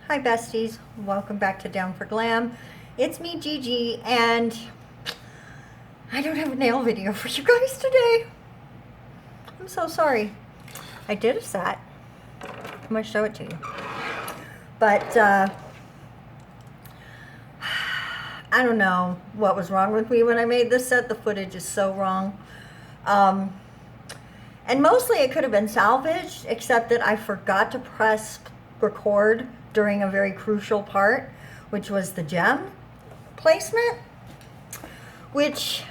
Hi besties, welcome back to Down for Glam. It's me Gigi and I don't have a nail video for you guys today. I'm so sorry. I did a set. I'm going to show it to you. But I don't know what was wrong with me when I made this set. The footage is so wrong. And mostly it could have been salvaged, except that I forgot to press record during a very crucial part, which was the gem placement, which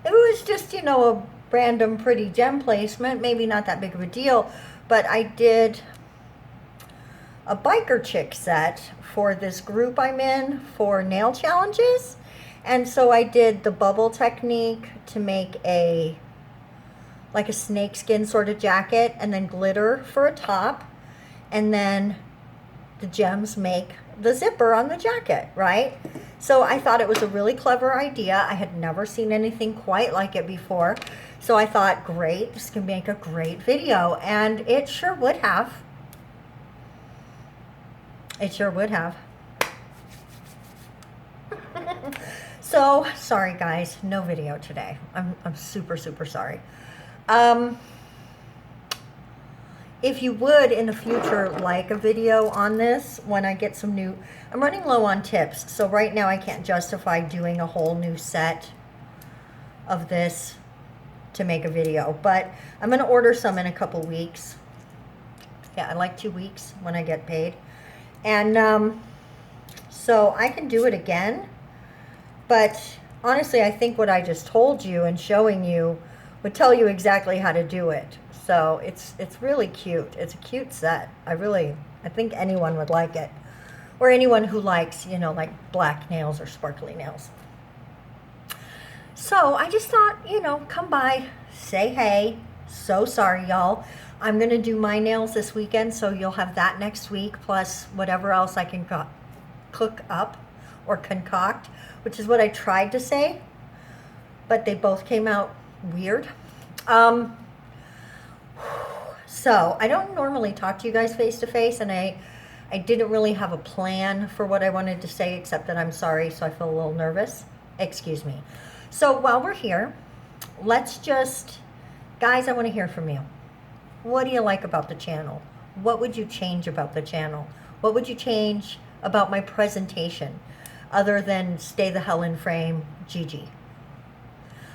if it was just, a random pretty gem placement, maybe not that big of a deal, but I did a biker chick set for this group I'm in for nail challenges, and so I did the bubble technique to make like a snakeskin sort of jacket, and then glitter for a top, and then the gems make the zipper on the jacket, right? So I thought it was a really clever idea. I had never seen anything quite like it before. So I thought, great, this can make a great video. And it sure would have. It sure would have. So, sorry guys, no video today. I'm super, super sorry. If you would in the future like a video on this when I get some new, I'm running low on tips, so right now I can't justify doing a whole new set of this to make a video, but I'm going to order some in a couple weeks. Yeah, I like 2 weeks when I get paid. And so I can do it again, but honestly I think what I just told you and showing you would tell you exactly how to do it. So it's really cute. It's a cute set. I think anyone would like it. Or anyone who likes, like black nails or sparkly nails. So I just thought, come by, say hey. So sorry, y'all. I'm going to do my nails this weekend, so you'll have that next week, plus whatever else I can cook up or concoct, which is what I tried to say, but they both came out weird. So I don't normally talk to you guys face to face, and I didn't really have a plan for what I wanted to say, except that I'm sorry, so I feel a little nervous. Excuse me. So while we're here, guys, I want to hear from you. What do you like about the channel? What would you change about the channel? What would you change about my presentation, other than stay the hell in frame, Gigi?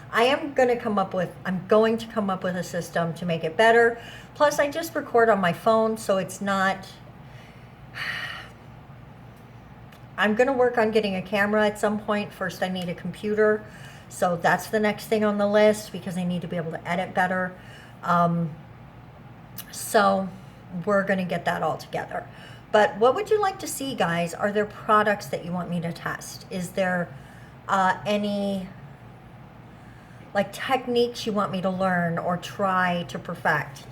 I'm going to come up with a system to make it better. Plus, I just record on my phone, so it's not... I'm going to work on getting a camera at some point. First, I need a computer. So that's the next thing on the list, because I need to be able to edit better. So we're going to get that all together. But what would you like to see, guys? Are there products that you want me to test? Is there any... like techniques you want me to learn or try to perfect?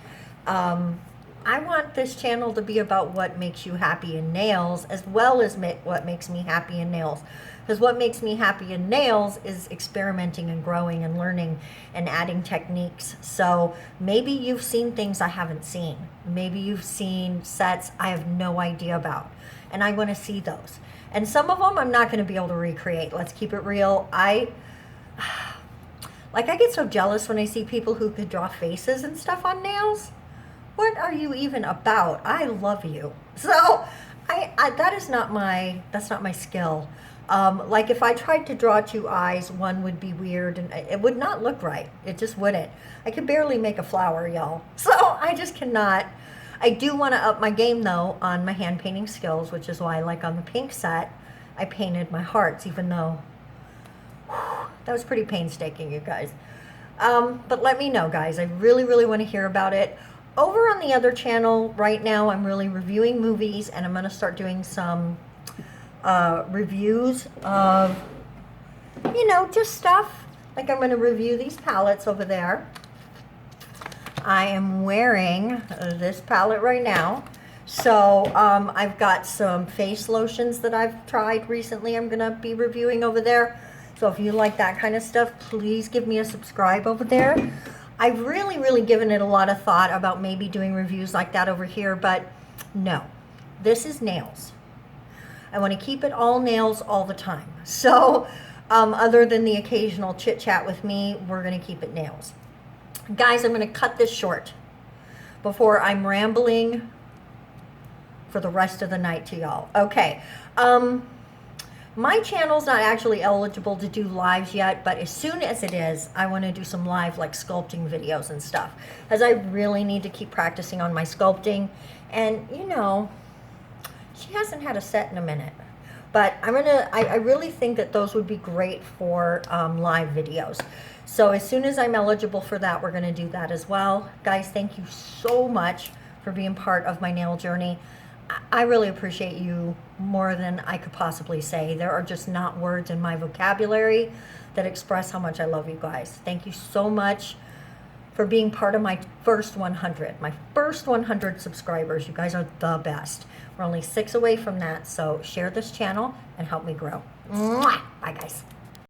I want this channel to be about what makes you happy in nails, as well as what makes me happy in nails. Because what makes me happy in nails is experimenting and growing and learning and adding techniques. So maybe you've seen things I haven't seen. Maybe you've seen sets I have no idea about, and I want to see those. And some of them I'm not going to be able to recreate. Let's keep it real. I get so jealous when I see people who could draw faces and stuff on nails. What are you even about? I love you. So that's not my skill. Like if I tried to draw 2 eyes, one would be weird and it would not look right. It just wouldn't. I could barely make a flower, y'all. So I just cannot. I do want to up my game though on my hand painting skills, which is why, like on the pink set, I painted my hearts, even though that was pretty painstaking, you guys. But let me know, guys. I really, really want to hear about it. Over on the other channel right now, I'm really reviewing movies, and I'm going to start doing some reviews of, just stuff. Like I'm going to review these palettes over there. I am wearing this palette right now. So I've got some face lotions that I've tried recently I'm going to be reviewing over there. So if you like that kind of stuff, please give me a subscribe over there. I've really, really given it a lot of thought about maybe doing reviews like that over here, but no. This is nails. I want to keep it all nails all the time. So other than the occasional chit chat with me, we're going to keep it nails. Guys, I'm going to cut this short before I'm rambling for the rest of the night to y'all. Okay. My channel's not actually eligible to do lives yet, but as soon as it is, I want to do some live like sculpting videos and stuff, as I really need to keep practicing on my sculpting. And you know, she hasn't had a set in a minute, but I really think that those would be great for live videos. So as soon as I'm eligible for that, we're going to do that as well. Guys, thank you so much for being part of my nail journey. I really appreciate you more than I could possibly say. There are just not words in my vocabulary that express how much I love you guys. Thank you so much for being part of my first 100. My first 100 subscribers. You guys are the best. We're only 6 away from that, so share this channel and help me grow. Mwah! Bye, guys.